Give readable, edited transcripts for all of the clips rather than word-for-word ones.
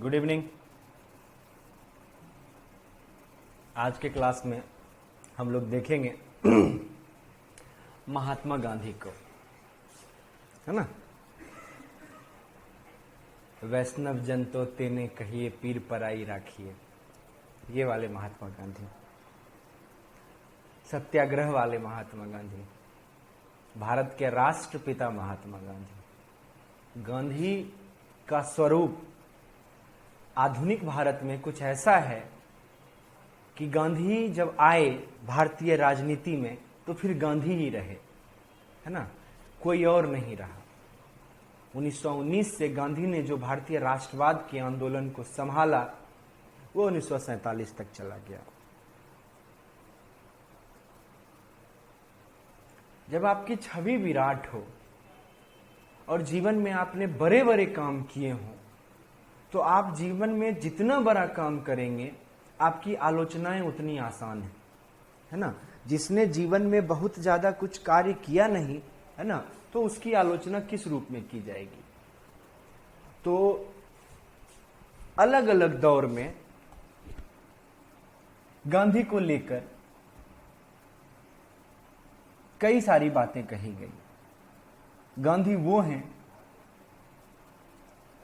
Good evening. आज के class में हम लोग देखेंगे महात्मा गांधी को, है ना। वैष्णव जन तो तेने कहिए, पीर पराई राखिए, ये वाले महात्मा गांधी, सत्याग्रह वाले महात्मा गांधी, भारत के राष्ट्रपिता महात्मा गांधी। गांधी का स्वरूप आधुनिक भारत में कुछ ऐसा है कि गांधी जब आए भारतीय राजनीति में तो फिर गांधी ही रहे, है ना, कोई और नहीं रहा। 1919 से गांधी ने जो भारतीय राष्ट्रवाद के आंदोलन को संभाला वो 1947 तक चला गया। जब आपकी छवि विराट हो और जीवन में आपने बड़े बड़े काम किए हों तो आप जीवन में जितना बड़ा काम करेंगे आपकी आलोचनाएं उतनी आसान है ना। जिसने जीवन में बहुत ज्यादा कुछ कार्य किया नहीं है ना, तो उसकी आलोचना किस रूप में की जाएगी। तो अलग अलग दौर में गांधी को लेकर कई सारी बातें कही गई। गांधी वो हैं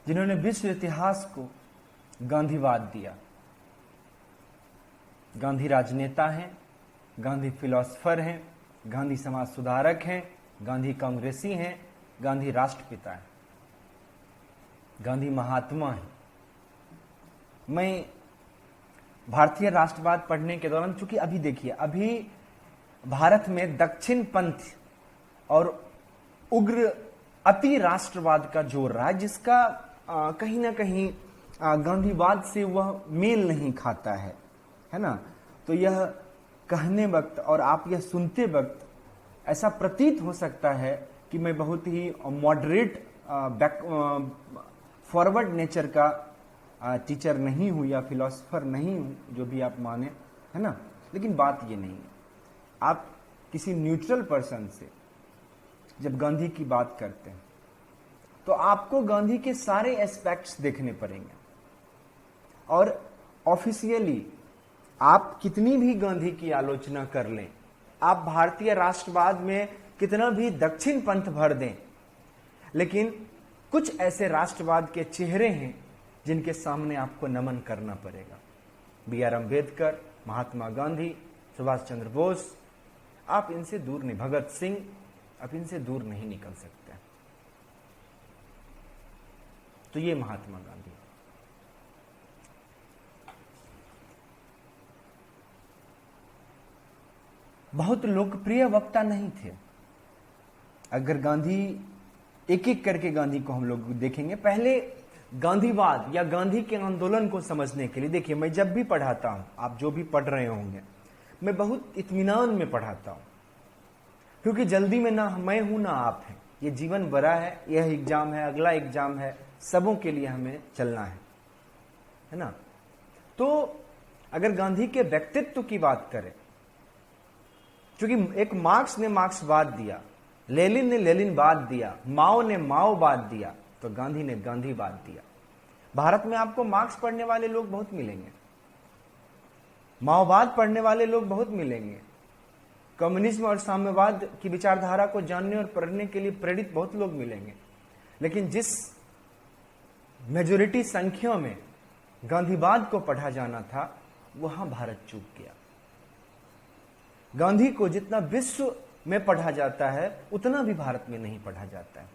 जिन्होंने विश्व इतिहास को गांधीवाद दिया। गांधी राजनेता हैं, गांधी फिलोसफर हैं, गांधी समाज सुधारक हैं, गांधी कांग्रेसी हैं, गांधी राष्ट्रपिता हैं, गांधी महात्मा हैं। मैं भारतीय राष्ट्रवाद पढ़ने के दौरान, चूंकि अभी देखिए, अभी भारत में दक्षिण पंथ और उग्र अति राष्ट्रवाद का जोर रहा है, जिसका कहीं ना कहीं गांधीवाद से वह मेल नहीं खाता है ना। तो यह कहने वक्त और आप यह सुनते वक्त ऐसा प्रतीत हो सकता है कि मैं बहुत ही मॉडरेट फॉरवर्ड नेचर का टीचर नहीं हूं या फिलोसोफर नहीं हूं, जो भी आप माने, है ना। लेकिन बात ये नहीं है। आप किसी न्यूट्रल पर्सन से जब गांधी की बात करते हैं तो आपको गांधी के सारे एस्पेक्ट्स देखने पड़ेंगे। और ऑफिशियली आप कितनी भी गांधी की आलोचना कर लें, आप भारतीय राष्ट्रवाद में कितना भी दक्षिण पंथ भर दें, लेकिन कुछ ऐसे राष्ट्रवाद के चेहरे हैं जिनके सामने आपको नमन करना पड़ेगा। B.R. अम्बेडकर, महात्मा गांधी, सुभाष चंद्र बोस, आप इनसे दूर नहीं, भगत सिंह, आप इनसे दूर नहीं निकल सकते। तो ये महात्मा गांधी। बहुत लोकप्रिय वक्ता नहीं थे। अगर गांधी, एक एक करके गांधी को हम लोग देखेंगे। पहले गांधीवाद या गांधी के आंदोलन को समझने के लिए देखिए, मैं जब भी पढ़ाता हूं, आप जो भी पढ़ रहे होंगे, मैं बहुत इत्मीनान में पढ़ाता हूं, क्योंकि जल्दी में ना मैं हूं ना आप हैं। ये जीवन बड़ा है, यह एग्जाम है, अगला एग्जाम है, सबों के लिए हमें चलना है ना। तो अगर गांधी के व्यक्तित्व की बात करें, क्योंकि एक मार्क्स ने मार्क्सवाद दिया, लेनिन ने लेनिनवाद दिया, माओ ने माओवाद दिया, तो गांधी ने गांधीवाद दिया। भारत में आपको मार्क्स पढ़ने वाले लोग बहुत मिलेंगे, माओवाद पढ़ने वाले लोग बहुत मिलेंगे, कम्युनिज्म और साम्यवाद की विचारधारा को जानने और पढ़ने के लिए प्रेरित बहुत लोग मिलेंगे। लेकिन जिस मेजोरिटी संख्या में गांधीवाद को पढ़ा जाना था, वहां भारत चूक गया। गांधी को जितना विश्व में पढ़ा जाता है उतना भी भारत में नहीं पढ़ा जाता है।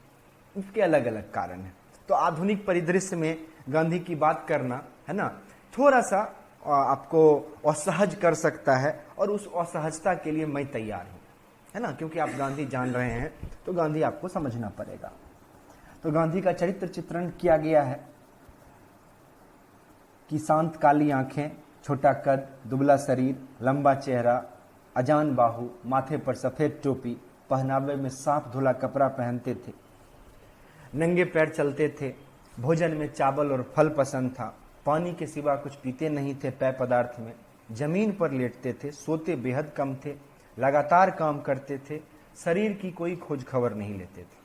उसके अलग अलग कारण हैं। तो आधुनिक परिदृश्य में गांधी की बात करना, है ना, थोड़ा सा आपको असहज कर सकता है, और उस असहजता के लिए मैं तैयार हूं, है ना, क्योंकि आप गांधी जान रहे हैं तो गांधी आपको समझना पड़ेगा। तो गांधी का चरित्र चित्रण किया गया है कि शांत काली आंखें, छोटा कद, दुबला शरीर, लंबा चेहरा, अजान बाहु, माथे पर सफेद टोपी, पहनावे में साफ धुला कपड़ा पहनते थे, नंगे पैर चलते थे, भोजन में चावल और फल पसंद था, पानी के सिवा कुछ पीते नहीं थे पेय पदार्थ में, जमीन पर लेटते थे, सोते बेहद कम थे, लगातार काम करते थे, शरीर की कोई खोज खबर नहीं लेते थे।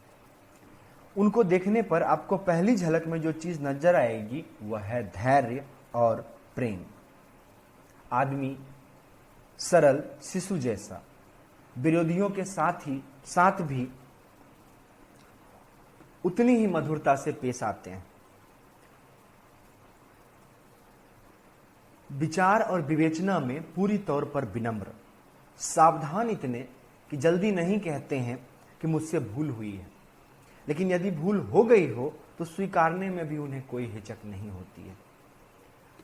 उनको देखने पर आपको पहली झलक में जो चीज नजर आएगी वह है धैर्य और प्रेम। आदमी सरल शिशु जैसा विरोधियों के साथ भी उतनी ही मधुरता से पेश आते हैं। विचार और विवेचना में पूरी तौर पर विनम्र, सावधान इतने कि जल्दी नहीं कहते हैं कि मुझसे भूल हुई है, लेकिन यदि भूल हो गई हो तो स्वीकारने में भी उन्हें कोई हिचक नहीं होती है।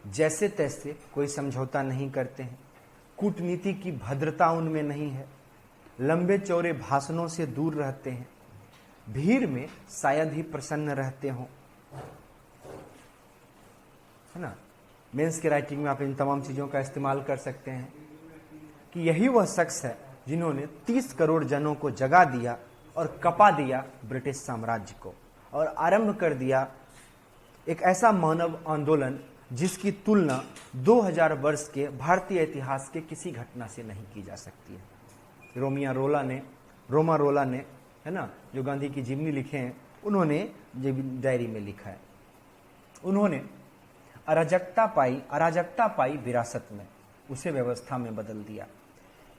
जैसे तैसे कोई समझौता नहीं करते हैं, कूटनीति की भद्रता उनमें नहीं है, लंबे चौड़े भाषणों से दूर रहते हैं, भीड़ में शायद ही प्रसन्न रहते हों, है ना। मेंस के राइटिंग में आप इन तमाम चीजों का इस्तेमाल कर सकते हैं कि यही वह शख्स है जिन्होंने 30 करोड़ जनों को जगा दिया और कपा दिया ब्रिटिश साम्राज्य को, और आरंभ कर दिया एक ऐसा मानव आंदोलन जिसकी तुलना 2000 वर्ष के भारतीय इतिहास के किसी घटना से नहीं की जा सकती है। रोमा रोला ने, है ना, जो गांधी की जीवनी लिखे हैं, उन्होंने डायरी में लिखा है, उन्होंने अराजकता पाई विरासत में, उसे व्यवस्था में बदल दिया।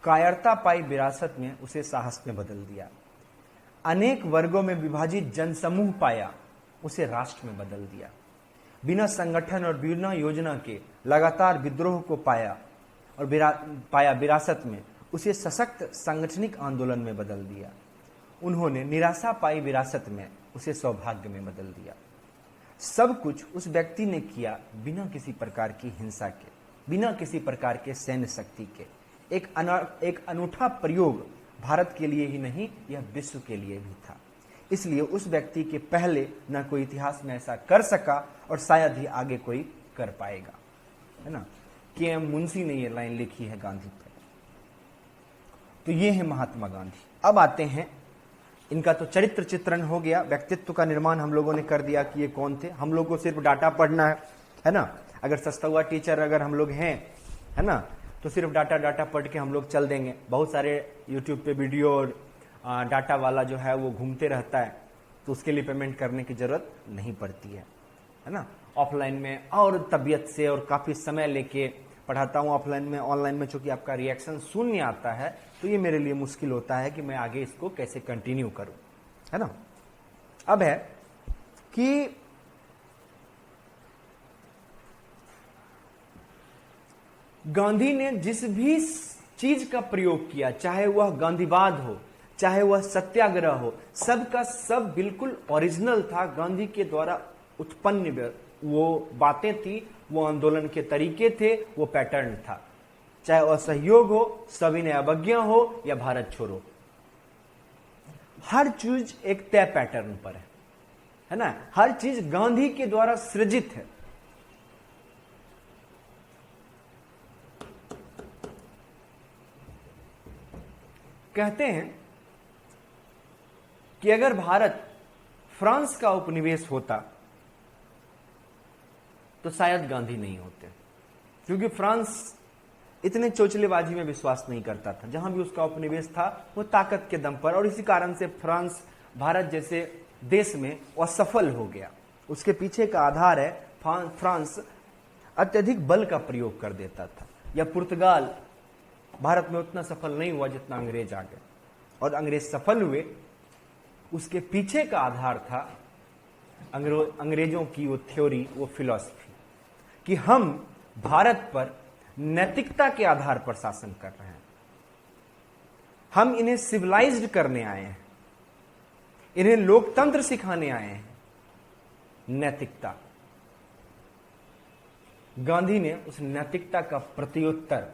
कायरता पाई विरासत में, उसे साहस में बदल दिया। अनेक वर्गों में विभाजित जनसमूह पाया, उसे राष्ट्र में बदल दिया। बिना संगठन और बिना योजना के लगातार विद्रोह को पाया विरासत में, उसे सशक्त सांगठनिक आंदोलन में बदल दिया। उन्होंने निराशा पाई विरासत में, उसे सौभाग्य में बदल दिया। सब कुछ उस व्यक्ति ने किया बिना किसी प्रकार की हिंसा के, बिना किसी प्रकार के सैन्य शक्ति के। एक अनूठा प्रयोग भारत के लिए ही नहीं, यह विश्व के लिए भी था। इसलिए उस व्यक्ति के पहले न कोई इतिहास में ऐसा कर सका और शायद ही आगे कोई कर पाएगा, है ना। के.एम. मुंशी ने यह लाइन लिखी है गांधी पर। तो ये है महात्मा गांधी। अब आते हैं, इनका तो चरित्र चित्रण हो गया, व्यक्तित्व का निर्माण हम लोगों ने कर दिया कि ये कौन थे। हम लोग को सिर्फ डाटा पढ़ना है ना। अगर सस्ता हुआ टीचर अगर हम लोग हैं, है ना, तो सिर्फ डाटा पढ़ के हम लोग चल देंगे। बहुत सारे यूट्यूब पे वीडियो और डाटा वाला जो है वो घूमते रहता है, तो उसके लिए पेमेंट करने की जरूरत नहीं पड़ती है ना। ऑफलाइन में और तबीयत से और काफी समय लेके पढ़ाता हूँ ऑफलाइन में। ऑनलाइन में चूंकि आपका रिएक्शन शून्य आता है, तो ये मेरे लिए मुश्किल होता है कि मैं आगे इसको कैसे कंटिन्यू करूं, है ना। अब है कि गांधी ने जिस भी चीज का प्रयोग किया, चाहे वह गांधीवाद हो, चाहे वह सत्याग्रह हो, सब का सब बिल्कुल ओरिजिनल था। गांधी के द्वारा उत्पन्न वो बातें थी, वो आंदोलन के तरीके थे, वो पैटर्न था। चाहे असहयोग हो, सविनय अवज्ञा हो या भारत छोड़ो, हर चीज एक तय पैटर्न पर है ना। हर चीज गांधी के द्वारा सृजित है। कहते हैं कि अगर भारत फ्रांस का उपनिवेश होता तो शायद गांधी नहीं होते, क्योंकि फ्रांस इतने चोचलेबाजी में विश्वास नहीं करता था। जहां भी उसका उपनिवेश था वो ताकत के दम पर, और इसी कारण से फ्रांस भारत जैसे देश में असफल हो गया। उसके पीछे का आधार है फ्रांस अत्यधिक बल का प्रयोग कर देता था। या पुर्तगाल भारत में उतना सफल नहीं हुआ जितना अंग्रेज आ गए, और अंग्रेज सफल हुए। उसके पीछे का आधार था अंग्रेजों की वो थ्योरी, वो फिलॉसफी कि हम भारत पर नैतिकता के आधार पर शासन कर रहे हैं। हम इन्हें सिविलाइज्ड करने आए हैं, इन्हें लोकतंत्र सिखाने आए हैं, नैतिकता। गांधी ने उस नैतिकता का प्रत्युत्तर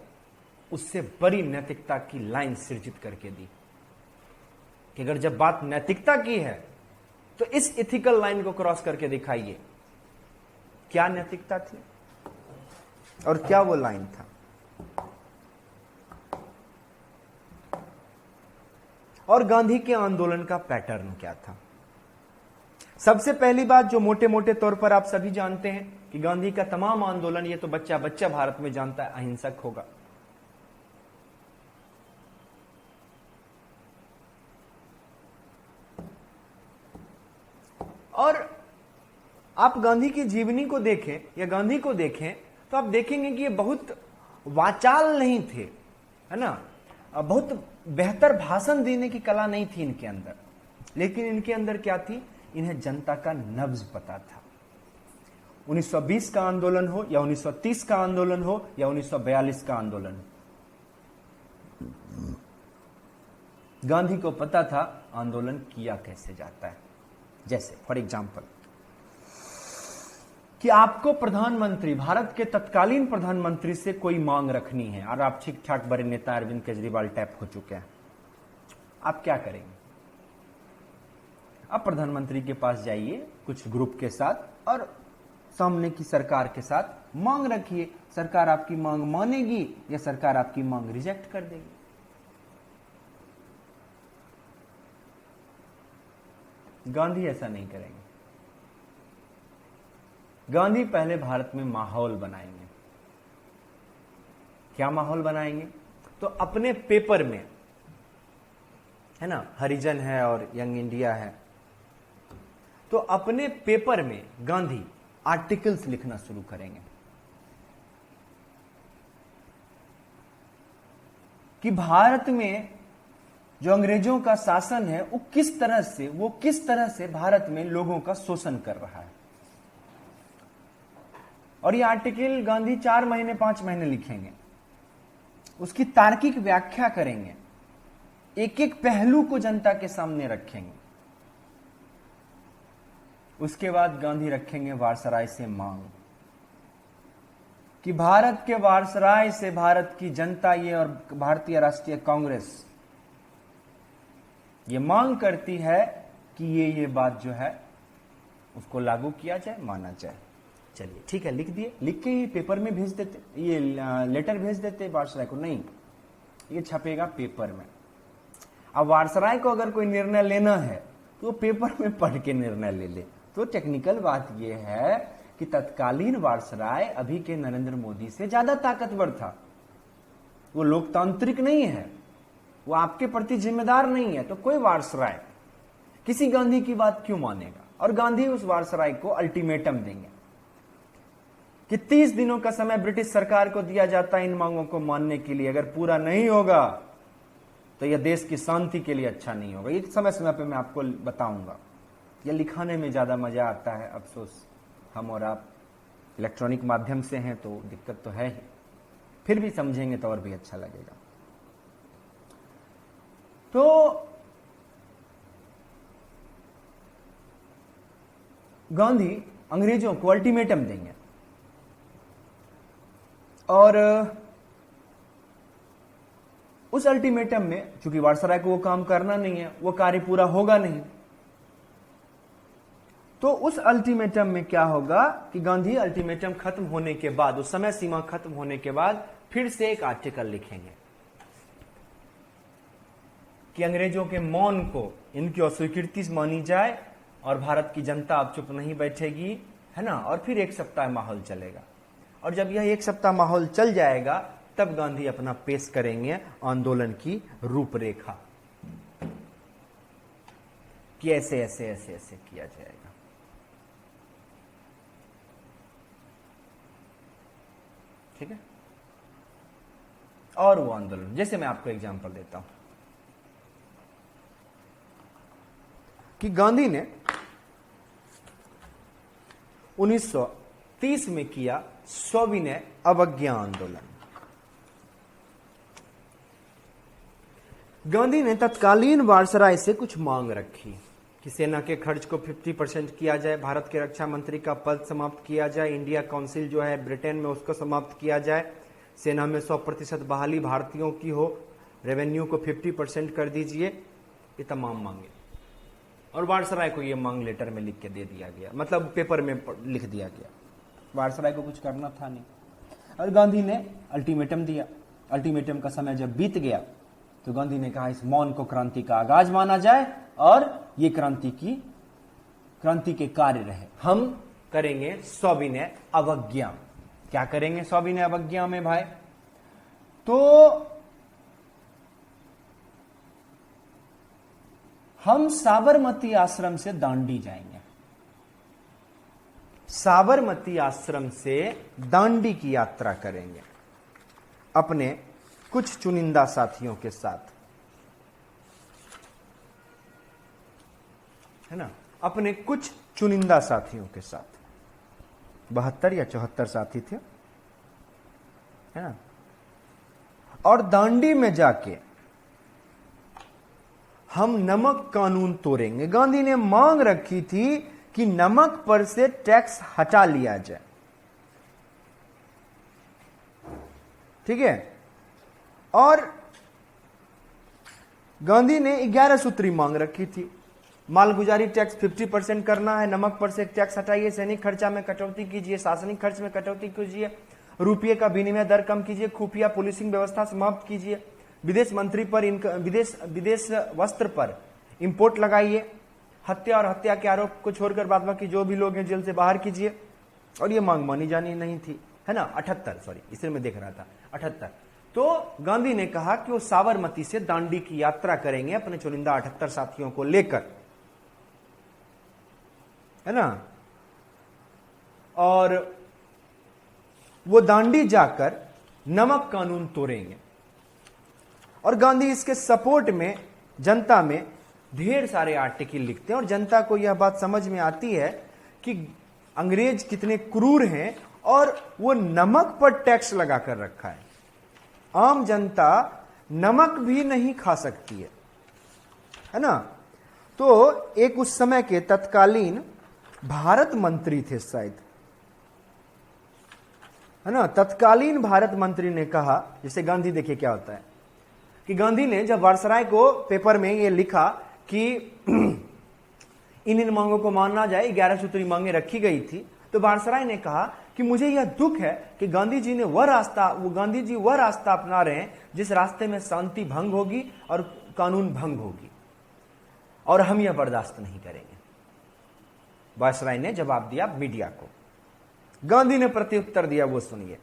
उससे बड़ी नैतिकता की लाइन सृजित करके दी कि अगर जब बात नैतिकता की है तो इस इथिकल लाइन को क्रॉस करके दिखाइए क्या नैतिकता थी और क्या वो लाइन था। और गांधी के आंदोलन का पैटर्न क्या था। सबसे पहली बात जो मोटे मोटे तौर पर आप सभी जानते हैं कि गांधी का तमाम आंदोलन, ये तो बच्चा बच्चा भारत में जानता है, अहिंसक होगा। आप गांधी की जीवनी को देखें या गांधी को देखें तो आप देखेंगे कि ये बहुत वाचाल नहीं थे, है ना, बहुत बेहतर भाषण देने की कला नहीं थी इनके अंदर, लेकिन इनके अंदर क्या थी, इन्हें जनता का नब्ज पता था। 1920 का आंदोलन हो या 1930 का आंदोलन हो या 1942 का आंदोलन हो, गांधी को पता था आंदोलन किया कैसे जाता है। जैसे फॉर एग्जाम्पल कि आपको प्रधानमंत्री, भारत के तत्कालीन प्रधानमंत्री से कोई मांग रखनी है और आप ठीक ठाक बड़े नेता अरविंद केजरीवाल टाइप हो चुके हैं, आप क्या करेंगे? आप प्रधानमंत्री के पास जाइए कुछ ग्रुप के साथ और सामने की सरकार के साथ मांग रखिए। सरकार आपकी मांग मानेगी या सरकार आपकी मांग रिजेक्ट कर देगी। गांधी ऐसा नहीं करेंगे। गांधी पहले भारत में माहौल बनाएंगे। क्या माहौल बनाएंगे? तो अपने पेपर में, है ना, हरिजन है और यंग इंडिया है, तो अपने पेपर में गांधी आर्टिकल्स लिखना शुरू करेंगे कि भारत में जो अंग्रेजों का शासन है वो किस तरह से भारत में लोगों का शोषण कर रहा है। और ये आर्टिकल गांधी 4 महीने 5 महीने लिखेंगे, उसकी तार्किक व्याख्या करेंगे, एक एक पहलू को जनता के सामने रखेंगे। उसके बाद गांधी रखेंगे वायसराय से मांग कि भारत के वायसराय से भारत की जनता ये और भारतीय राष्ट्रीय कांग्रेस ये मांग करती है कि ये बात जो है उसको लागू किया जाए, माना जाए। चलिए ठीक है, लिख दिए, लिख के ये पेपर में भेज देते, ये लेटर भेज देते वायसराय को। नहीं, ये छपेगा पेपर में। अब वायसराय को अगर कोई निर्णय लेना है तो पेपर में पढ़ के निर्णय ले ले। तो टेक्निकल बात यह है कि तत्कालीन वायसराय अभी के नरेंद्र मोदी से ज्यादा ताकतवर था। वो लोकतांत्रिक नहीं है, वो आपके प्रति जिम्मेदार नहीं है, तो कोई वायसराय किसी गांधी की बात क्यों मानेगा? और गांधी उस वायसराय को अल्टीमेटम देंगे कि 30 दिनों का समय ब्रिटिश सरकार को दिया जाता है इन मांगों को मानने के लिए। अगर पूरा नहीं होगा तो यह देश की शांति के लिए अच्छा नहीं होगा। ये समय समय पे मैं आपको बताऊंगा। यह लिखाने में ज्यादा मजा आता है, अफसोस हम और आप इलेक्ट्रॉनिक माध्यम से हैं तो दिक्कत तो है ही, फिर भी समझेंगे तो और भी अच्छा लगेगा। तो गांधी अंग्रेजों को अल्टीमेटम देंगे और उस अल्टीमेटम में, चूंकि वायसराय को वो काम करना नहीं है, वो कार्य पूरा होगा नहीं, तो उस अल्टीमेटम में क्या होगा कि गांधी अल्टीमेटम खत्म होने के बाद, उस समय सीमा खत्म होने के बाद फिर से एक आर्टिकल लिखेंगे कि अंग्रेजों के मौन को इनकी अस्वीकृति मानी जाए और भारत की जनता अब चुप नहीं बैठेगी, है ना। और फिर 1 सप्ताह माहौल चलेगा और जब यह 1 सप्ताह माहौल चल जाएगा तब गांधी अपना पेश करेंगे आंदोलन की रूपरेखा कि ऐसे ऐसे ऐसे ऐसे किया जाएगा। ठीक है। और वो आंदोलन, जैसे मैं आपको एग्जांपल देता हूं कि गांधी ने 1930 में किया सविनय अवज्ञा आंदोलन। गांधी ने तत्कालीन वायसराय से कुछ मांग रखी कि सेना के खर्च को 50% किया जाए, भारत के रक्षा मंत्री का पद समाप्त किया जाए, इंडिया काउंसिल जो है ब्रिटेन में उसको समाप्त किया जाए, सेना में 100% बहाली भारतीयों की हो, रेवेन्यू को 50% कर दीजिए। ये तमाम मांगे और वायसराय को ये मांग लेटर में लिख के दे दिया गया, मतलब पेपर में लिख दिया गया। वायसराय को कुछ करना था नहीं और गांधी ने अल्टीमेटम दिया। अल्टीमेटम का समय जब बीत गया तो गांधी ने कहा इस मौन को क्रांति का आगाज माना जाए और ये क्रांति के कार्य रहे। हम करेंगे सविनय अवज्ञा। क्या करेंगे सविनय अवज्ञा में भाई? तो हम साबरमती आश्रम से दांडी जाएंगे। साबरमती आश्रम से दांडी की यात्रा करेंगे अपने कुछ चुनिंदा साथियों के साथ, है ना, अपने कुछ चुनिंदा साथियों के साथ। 72 या 74 साथी थे, है ना। और दांडी में जाके हम नमक कानून तोड़ेंगे। गांधी ने मांग रखी थी कि नमक पर से टैक्स हटा लिया जाए, ठीक है। और गांधी ने 11 सूत्री मांग रखी थी। मालगुजारी टैक्स 50% करना है, नमक पर से टैक्स हटाइए, सैनिक खर्चा में कटौती कीजिए, शासनिक खर्च में कटौती कीजिए, रुपये का विनिमय दर कम कीजिए, खुफिया पुलिसिंग व्यवस्था समाप्त कीजिए, विदेश मंत्री पर विदेश वस्त्र पर इंपोर्ट लगाइए, हत्या और हत्या के आरोप को छोड़कर बाद बाकी जो भी लोग हैं जेल से बाहर कीजिए। और ये मांग मानी जानी नहीं थी, है ना। 78, सॉरी, इसलिए मैं देख रहा था 78। तो गांधी ने कहा कि वो साबरमती से दांडी की यात्रा करेंगे अपने चुनिंदा 78 साथियों को लेकर, है ना। और वो दांडी जाकर नमक कानून तोड़ेंगे। और गांधी इसके सपोर्ट में जनता में ढेर सारे आर्टिकल लिखते हैं और जनता को यह बात समझ में आती है कि अंग्रेज कितने क्रूर हैं और वो नमक पर टैक्स लगा कर रखा है। आम जनता नमक भी नहीं खा सकती है ना। तो एक उस समय के तत्कालीन भारत मंत्री थे शायद, है ना। तत्कालीन भारत मंत्री ने कहा, जैसे गांधी, देखिए क्या होता है कि गांधी ने जब वायसराय को पेपर में ये लिखा कि इन मांगों को मानना जाए, 11 सूत्री मांगे रखी गई थी, तो वायसराय ने कहा कि मुझे यह दुख है कि गांधी जी वह रास्ता अपना रहे हैं जिस रास्ते में शांति भंग होगी और कानून भंग होगी, और हम यह बर्दाश्त नहीं करेंगे। वायसराय ने जवाब दिया मीडिया को। गांधी ने प्रत्युत्तर दिया, वो सुनिए।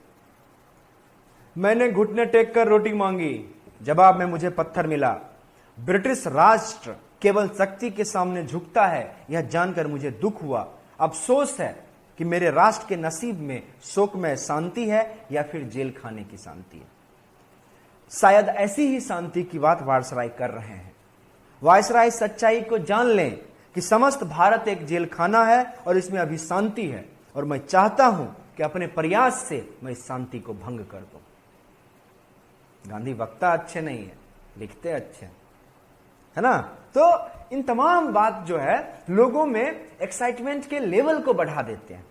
मैंने घुटने टेक कर रोटी मांगी, जवाब में मुझे पत्थर मिला। ब्रिटिश राष्ट्र केवल शक्ति के सामने झुकता है, यह जानकर मुझे दुख हुआ। अफसोस है कि मेरे राष्ट्र के नसीब में शोकमय शांति है या फिर जेल खाने की शांति है। शायद ऐसी ही शांति की बात वायसराय कर रहे हैं। वायसराय सच्चाई को जान लें कि समस्त भारत एक जेल खाना है और इसमें अभी शांति है, और मैं चाहता हूं कि अपने प्रयास से मैं इस शांति को भंग कर दूं। गांधी वक्ता अच्छे नहीं है, लिखते अच्छे, है ना। तो इन तमाम बात जो है लोगों में एक्साइटमेंट के लेवल को बढ़ा देते हैं,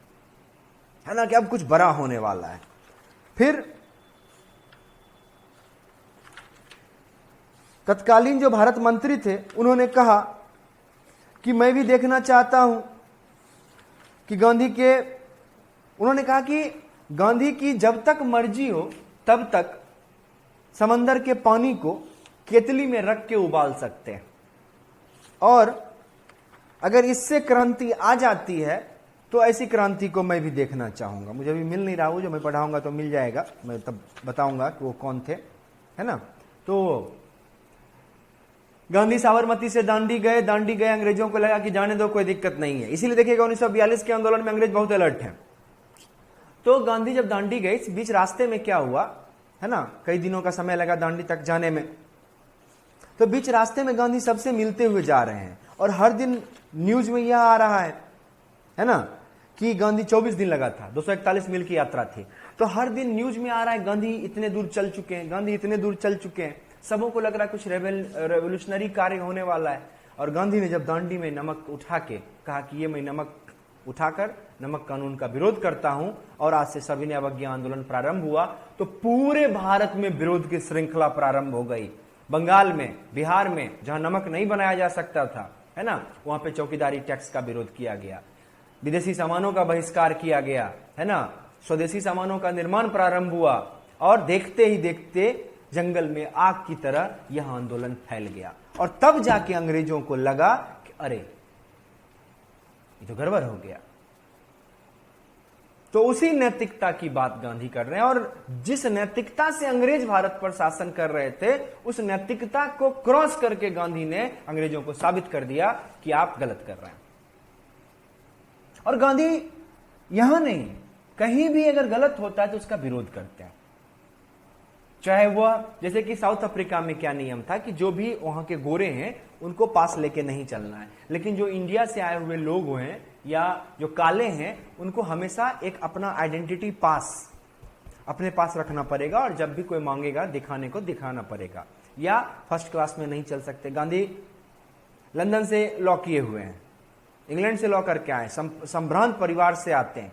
है ना, कि अब कुछ बड़ा होने वाला है। फिर तत्कालीन जो भारत मंत्री थे उन्होंने कहा कि मैं भी देखना चाहता हूं कि उन्होंने कहा कि गांधी की जब तक मर्जी हो तब तक समंदर के पानी को केतली में रख के उबाल सकते हैं, और अगर इससे क्रांति आ जाती है तो ऐसी क्रांति को मैं भी देखना चाहूंगा। मुझे अभी मिल नहीं रहा हूं, जो मैं पढ़ाऊंगा तो मिल जाएगा, मैं तब बताऊंगा कि वो कौन थे, है ना। तो गांधी साबरमती से दांडी गए। अंग्रेजों को लगा कि जाने दो, कोई दिक्कत नहीं है। इसीलिए देखिएगा 1942 के आंदोलन में अंग्रेज बहुत अलर्ट हैं। तो गांधी जब दांडी गए, इस बीच रास्ते में क्या हुआ, है ना, कई दिनों का समय लगा दांडी तक जाने में। तो बीच रास्ते में गांधी सबसे मिलते हुए जा रहे हैं, और हर दिन न्यूज में यह आ रहा है ना, कि गांधी 24 दिन लगा था, 241 मील की यात्रा थी। तो हर दिन न्यूज में आ रहा है गांधी इतने दूर चल चुके हैं, सबों को लग रहा है कुछ रेवोल्यूशनरी कार्य होने वाला है। और गांधी ने जब दांडी में नमक उठा के कहा कि ये मैं नमक उठाकर नमक कानून का विरोध करता हूं, और आज से सविनय अवज्ञा आंदोलन प्रारंभ हुआ, तो पूरे भारत में विरोध की श्रृंखला प्रारंभ हो गई। बंगाल में, बिहार में, जहां नमक नहीं बनाया जा सकता था, है ना, वहां पे चौकीदारी टैक्स का विरोध किया गया, विदेशी सामानों का बहिष्कार किया गया, है ना, स्वदेशी सामानों का निर्माण प्रारंभ हुआ, और देखते ही देखते जंगल में आग की तरह यह आंदोलन फैल गया। और तब जाके अंग्रेजों को लगा कि अरे ये तो गड़बड़ हो गया। तो उसी नैतिकता की बात गांधी कर रहे हैं, और जिस नैतिकता से अंग्रेज भारत पर शासन कर रहे थे, उस नैतिकता को क्रॉस करके गांधी ने अंग्रेजों को साबित कर दिया कि आप गलत कर रहे हैं। और गांधी यहां नहीं, कहीं भी अगर गलत होता है तो उसका विरोध करते हैं। चाहे वह, जैसे कि साउथ अफ्रीका में क्या नियम था कि जो भी वहां के गोरे हैं उनको पास लेके नहीं चलना है, लेकिन जो इंडिया से आए हुए लोग हैं या जो काले हैं उनको हमेशा एक अपना आइडेंटिटी पास अपने पास रखना पड़ेगा, और जब भी कोई मांगेगा दिखाने को दिखाना पड़ेगा, या फर्स्ट क्लास में नहीं चल सकते। गांधी लंदन से लॉ किए हुए हैं, इंग्लैंड से लॉ करके आए, संभ्रांत परिवार से आते हैं,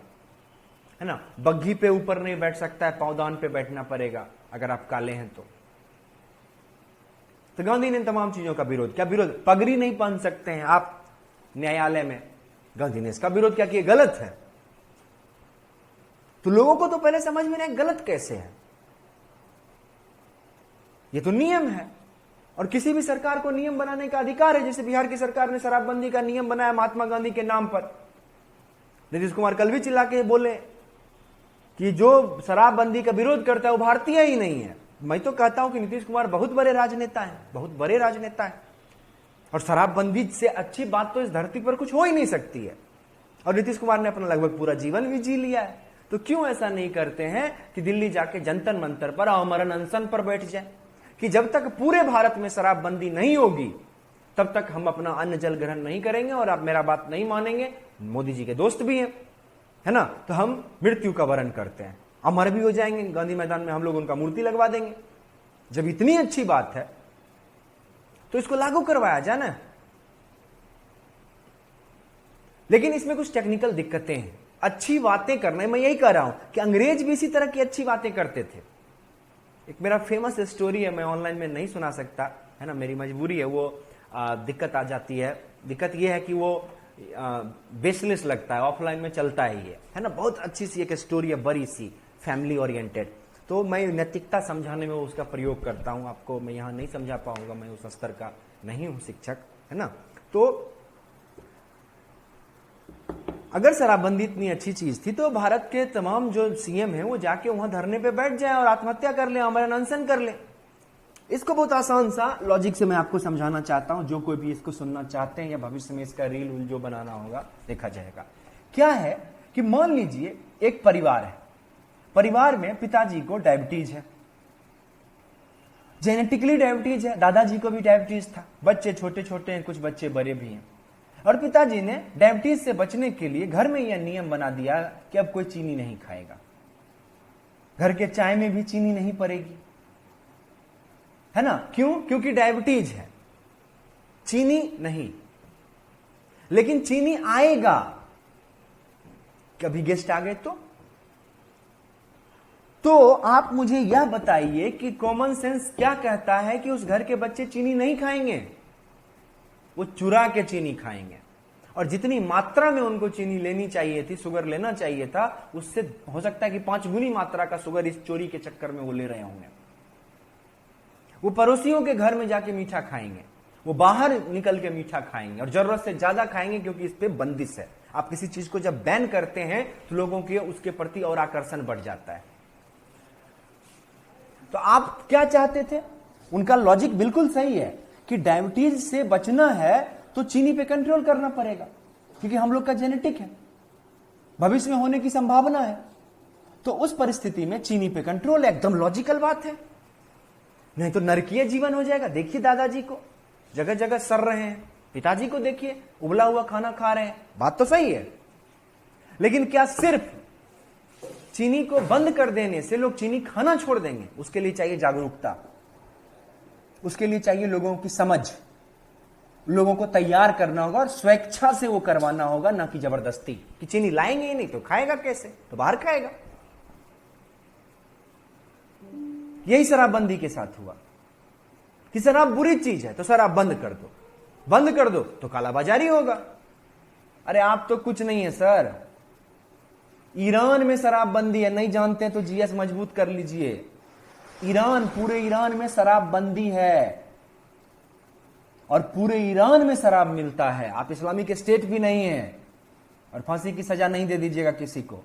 है ना। बग्घी पे ऊपर नहीं बैठ सकता है, पावदान पे बैठना पड़ेगा अगर आप काले हैं तो गांधी ने तमाम चीजों का विरोध किया। विरोध, पगड़ी नहीं पहन सकते हैं आप न्यायालय में, गांधी ने इसका विरोध क्या किया, गलत है। तो लोगों को तो पहले समझ में नहीं गलत कैसे है, ये तो नियम है, और किसी भी सरकार को नियम बनाने का अधिकार है। जैसे बिहार की सरकार ने शराबबंदी का नियम बनाया महात्मा गांधी के नाम पर। नीतीश कुमार कल भी चिल्ला के बोले कि जो शराबबंदी का विरोध करता है वो भारतीय ही नहीं है। मैं तो कहता हूं कि नीतीश कुमार बहुत बड़े राजनेता हैं, बहुत बड़े राजनेता हैं, और शराबबंदी से अच्छी बात तो इस धरती पर कुछ हो ही नहीं सकती है। और नीतीश कुमार ने अपना लगभग पूरा जीवन भी जी लिया है, तो क्यों ऐसा नहीं करते हैं कि दिल्ली जाके जंतर मंतर पर आमरण अनशन पर बैठ जाए कि जब तक पूरे भारत में शराबबंदी नहीं होगी तब तक हम अपना अन्न जल ग्रहण नहीं करेंगे, और आप मेरा बात नहीं मानेंगे, मोदी जी के दोस्त भी हैं, है ना, तो हम मृत्यु का वरण करते हैं, अमर भी हो जाएंगे। गांधी मैदान में हम लोग उनका मूर्ति लगवा देंगे। जब इतनी अच्छी बात है तो इसको लागू करवाया जाए ना। लेकिन इसमें कुछ टेक्निकल दिक्कतें हैं। अच्छी बातें करने, मैं यही कह रहा हूं कि अंग्रेज भी इसी तरह की अच्छी बातें करते थे। एक मेरा फेमस स्टोरी है, मैं ऑनलाइन में नहीं सुना सकता, है ना, मेरी मजबूरी है, वो दिक्कत आ जाती है। दिक्कत यह है कि वो बेसलेस लगता है, ऑफलाइन में चलता ही है ना। बहुत अच्छी सी एक स्टोरी है, बड़ी सी, फैमिली ओरिएंटेड, तो मैं नैतिकता समझाने में उसका प्रयोग करता हूं। आपको मैं यहां नहीं समझा पाऊंगा, मैं उस स्तर का नहीं हूं शिक्षक, है ना। तो अगर शराबबंदी इतनी अच्छी चीज थी तो भारत के तमाम जो सीएम हैं वो जाके वहां धरने पे बैठ जाए और आत्महत्या कर ले, आमरण अनशन कर ले। इसको बहुत आसान सा लॉजिक से मैं आपको समझाना चाहता हूं, जो कोई भी इसको सुनना चाहते हैं या भविष्य में इसका रील उल जो बनाना होगा देखा जाएगा। क्या है कि मान लीजिए एक परिवार है, परिवार में पिताजी को डायबिटीज है, जेनेटिकली डायबिटीज है, दादाजी को भी डायबिटीज था, बच्चे छोटे छोटे हैं, कुछ बच्चे बड़े भी हैं, और पिताजी ने डायबिटीज से बचने के लिए घर में यह नियम बना दिया कि अब कोई चीनी नहीं खाएगा, घर के चाय में भी चीनी नहीं पड़ेगी, है ना। क्यों? क्योंकि डायबिटीज है, चीनी नहीं। लेकिन चीनी आएगा, कभी गेस्ट आ गए तो आप मुझे यह बताइए कि कॉमन सेंस क्या कहता है कि उस घर के बच्चे चीनी नहीं खाएंगे, वो चुरा के चीनी खाएंगे, और जितनी मात्रा में उनको चीनी लेनी चाहिए थी, शुगर लेना चाहिए था, उससे हो सकता है कि 5 गुनी मात्रा का शुगर इस चोरी के चक्कर में वो ले रहे होंगे। वो पड़ोसियों के घर में जाके मीठा खाएंगे, वो बाहर निकल के मीठा खाएंगे, और जरूरत से ज्यादा खाएंगे, क्योंकि इस पे बंदिश है। आप किसी चीज को जब बैन करते हैं तो लोगों के उसके प्रति और आकर्षण बढ़ जाता है। तो आप क्या चाहते थे? उनका लॉजिक बिल्कुल सही है कि डायबिटीज से बचना है तो चीनी पे कंट्रोल करना पड़ेगा, क्योंकि हम लोग का जेनेटिक है, भविष्य में होने की संभावना है। तो उस परिस्थिति में चीनी पे कंट्रोल एकदम लॉजिकल बात है, नहीं तो नरकीय जीवन हो जाएगा। देखिए दादाजी को जगह जगह सर रहे हैं, पिताजी को देखिए उबला हुआ खाना खा रहे हैं, बात तो सही है। लेकिन क्या सिर्फ चीनी को बंद कर देने से लोग चीनी खाना छोड़ देंगे? उसके लिए चाहिए जागरूकता, उसके लिए चाहिए लोगों की समझ, लोगों को तैयार करना होगा और स्वेच्छा से वो करवाना होगा, ना कि जबरदस्ती कि चीनी लाएंगे ही नहीं तो खाएगा कैसे, तो बाहर खाएगा। यही शराबबंदी के साथ हुआ कि शराब बुरी चीज है तो शराब बंद कर दो, बंद कर दो तो कालाबाजारी होगा। अरे आप तो कुछ नहीं है सर, ईरान में शराबबंदी है, नहीं जानते तो जीएस मजबूत कर लीजिए। ईरान, पूरे ईरान में शराबबंदी है और पूरे ईरान में शराब मिलता है। आप इस्लामिक स्टेट भी नहीं है, और फांसी की सजा नहीं दे दीजिएगा किसी को,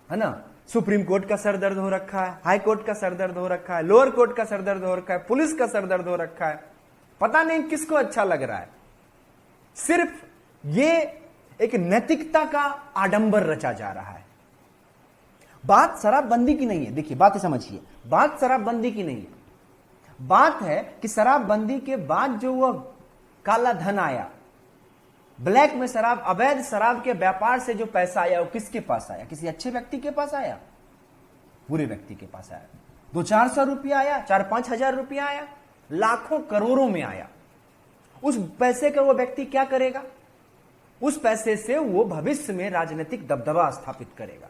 है ना। सुप्रीम कोर्ट का सर दर्द हो रखा है, हाई कोर्ट का सर दर्द हो रखा है, लोअर कोर्ट का सर दर्द हो रखा है, पुलिस का सर दर्द हो रखा है, पता नहीं किसको अच्छा लग रहा है। सिर्फ ये एक नैतिकता का आडंबर रचा जा रहा है। बात शराबबंदी की नहीं है, देखिए बात समझिए, बात शराबबंदी की नहीं है, बात है कि शराबबंदी के बाद जो वह काला धन आया, ब्लैक में शराब, अवैध शराब के व्यापार से जो पैसा आया वो किसके पास आया? किसी अच्छे व्यक्ति के पास आया? बुरे व्यक्ति के पास आया। 200-400 रुपया आया, 4-5 हजार रुपया आया, लाखों करोड़ों में आया। उस पैसे का वो व्यक्ति क्या करेगा? उस पैसे से वो भविष्य में राजनीतिक दबदबा स्थापित करेगा,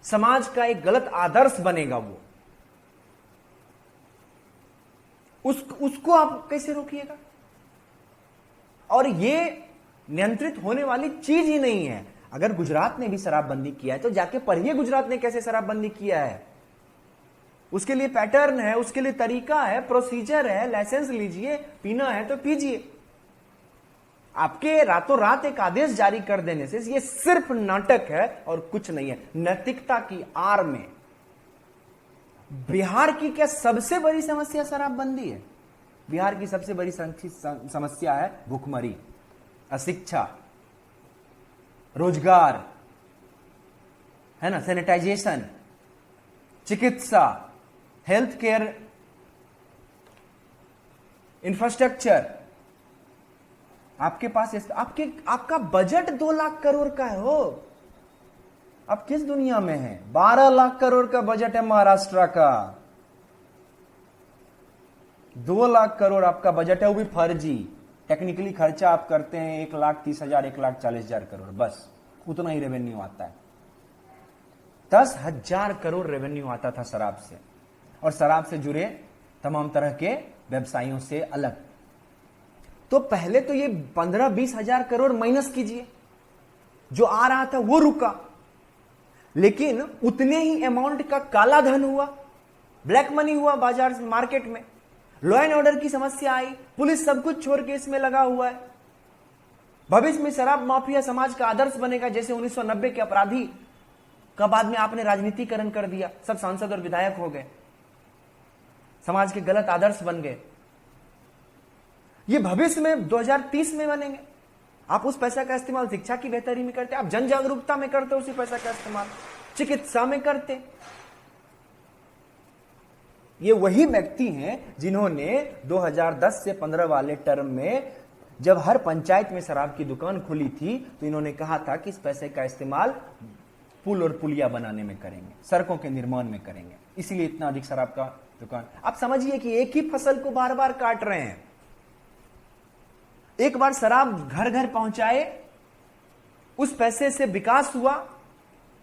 समाज का एक गलत आदर्श बनेगा वो। उसको आप कैसे रोकिएगा? और ये नियंत्रित होने वाली चीज ही नहीं है। अगर गुजरात ने भी शराबबंदी किया है तो जाके पढ़िए गुजरात ने कैसे शराबबंदी किया है। उसके लिए पैटर्न है, उसके लिए तरीका है, प्रोसीजर है, लाइसेंस लीजिए, पीना है तो पीजिए। आपके रातों रात एक आदेश जारी कर देने से ये सिर्फ नाटक है और कुछ नहीं है। नैतिकता की आड़ में बिहार की क्या सबसे बड़ी समस्या शराबबंदी है? बिहार की सबसे बड़ी समस्या है भूखमरी, अशिक्षा, रोजगार, है ना, सैनिटाइजेशन, चिकित्सा, हेल्थ केयर इंफ्रास्ट्रक्चर। आपके पास आपका बजट 2 लाख करोड़ का है हो। आप किस दुनिया में हैं? 12 लाख करोड़ का बजट है महाराष्ट्र का। 2 लाख करोड़ आपका बजट है, वो भी फर्जी। टेक्निकली खर्चा आप करते हैं 1,30,000, 1,40,000 करोड़, बस उतना ही रेवेन्यू आता है। 10,000 करोड़ रेवेन्यू आता था शराब से, और शराब से जुड़े तमाम तरह के व्यवसायों से अलग। तो पहले तो ये 15-20 हजार करोड़ माइनस कीजिए, जो आ रहा था वो रुका, लेकिन उतने ही अमाउंट का काला धन हुआ, ब्लैक मनी हुआ बाजार मार्केट में। लॉ एंड ऑर्डर की समस्या आई, पुलिस सब कुछ छोड़ के इसमें लगा हुआ है। भविष्य में शराब माफिया समाज का आदर्श बनेगा, जैसे 1990 के अपराधी का बाद में आपने राजनीतिकरण कर दिया, सब सांसद और विधायक हो गए, समाज के गलत आदर्श बन गए। ये भविष्य में 2030 में बनेंगे। आप उस पैसा का इस्तेमाल शिक्षा की बेहतरी में करते, आप जन जागरूकता में करते, उसी पैसा का इस्तेमाल चिकित्सा में करते। ये वही व्यक्ति हैं जिन्होंने 2010 से 15 वाले टर्म में जब हर पंचायत में शराब की दुकान खुली थी तो इन्होंने कहा था कि इस पैसे का इस्तेमाल पुल और पुलिया बनाने में करेंगे, सड़कों के निर्माण में करेंगे, इसीलिए इतना अधिक शराब का दुकान। आप समझिए कि एक ही फसल को बार बार काट रहे हैं। एक बार शराब घर घर पहुंचाए, उस पैसे से विकास हुआ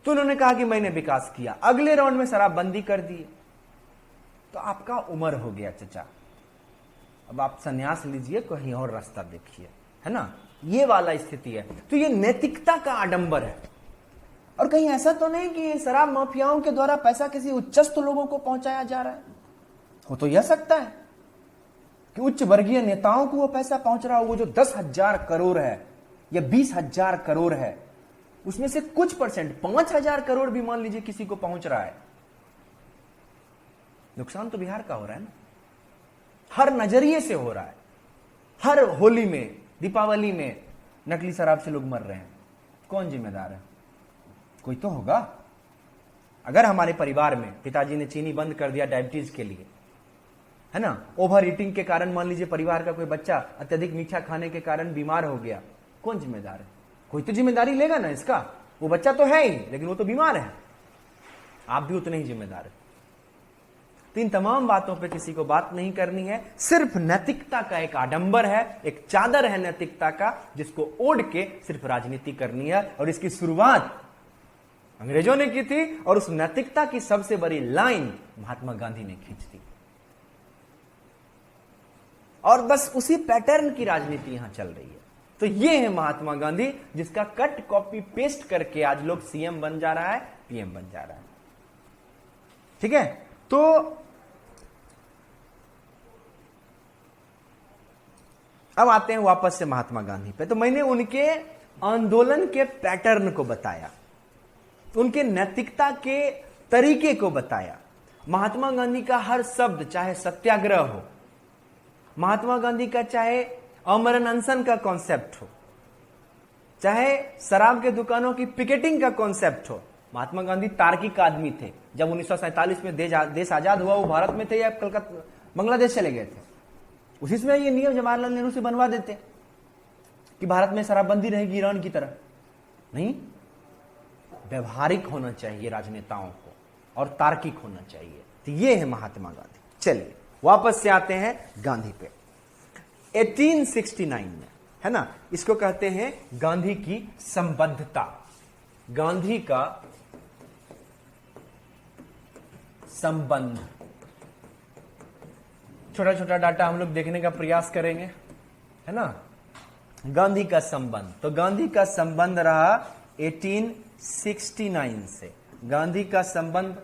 तो उन्होंने कहा कि मैंने विकास किया, अगले राउंड में शराब बंदी कर दी। तो आपका उम्र हो गया चचा, अब आप संन्यास लीजिए, कहीं और रास्ता देखिए, है ना, ये वाला स्थिति है। तो ये नैतिकता का आडंबर है। और कहीं ऐसा तो नहीं कि शराब माफियाओं के द्वारा पैसा किसी उच्चस्थ लोगों को पहुंचाया जा रहा है। हो तो यह सकता है कि उच्च वर्गीय नेताओं को वो पैसा पहुंच रहा हो। वो जो 10,000 करोड़ है या 20,000 करोड़ है, उसमें से कुछ परसेंट 5,000 करोड़ भी मान लीजिए किसी को पहुंच रहा है, नुकसान तो बिहार का हो रहा है ना, हर नजरिए से हो रहा है। हर होली में, दीपावली में नकली शराब से लोग मर रहे हैं, कौन जिम्मेदार है? कोई तो होगा। अगर हमारे परिवार में पिताजी ने चीनी बंद कर दिया डायबिटीज के लिए, है ना, ओवर ईटिंग के कारण मान लीजिए परिवार का कोई बच्चा अत्यधिक मीठा खाने के कारण बीमार हो गया, कौन जिम्मेदार है? कोई तो जिम्मेदारी लेगा ना इसका। वो बच्चा तो है ही, लेकिन वो तो बीमार है, आप भी उतने ही जिम्मेदार है। तो इन तमाम बातों पे किसी को बात नहीं करनी है। सिर्फ नैतिकता का एक आडंबर है, एक चादर है नैतिकता का, जिसको ओढ़ के सिर्फ राजनीति करनी है। और इसकी शुरुआत अंग्रेजों ने की थी, और उस नैतिकता की सबसे बड़ी लाइन महात्मा गांधी ने खींच दी। और बस उसी पैटर्न की राजनीति यहां चल रही है। तो ये है महात्मा गांधी, जिसका कट कॉपी पेस्ट करके आज लोग सीएम बन जा रहा है, पीएम बन जा रहा है। ठीक है, तो अब आते हैं वापस से महात्मा गांधी पे। तो मैंने उनके आंदोलन के पैटर्न को बताया, उनके नैतिकता के तरीके को बताया। महात्मा गांधी का हर शब्द, चाहे सत्याग्रह हो, महात्मा गांधी का चाहे आमरण अनशन का कॉन्सेप्ट हो, चाहे शराब के दुकानों की पिकेटिंग का कॉन्सेप्ट हो। महात्मा गांधी तार्किक आदमी थे। जब 1947 में देश आजाद हुआ, वो भारत में थे या कलकत्ता बांग्लादेश चले गए थे। उसी समय ये नियम जवाहरलाल नेहरू से बनवा देते कि भारत में शराबबंदी रहेगी ईरान की तरह। नहीं, व्यवहारिक होना चाहिए राजनेताओं को और तार्किक होना चाहिए। तो ये है महात्मा गांधी। चलिए वापस से आते हैं गांधी पे। 1869 में, है ना, इसको कहते हैं गांधी की संबद्धता। गांधी का संबंध, छोटा छोटा डाटा हम लोग देखने का प्रयास करेंगे, है ना। गांधी का संबंध, तो गांधी का संबंध रहा 1869 से। गांधी का संबंध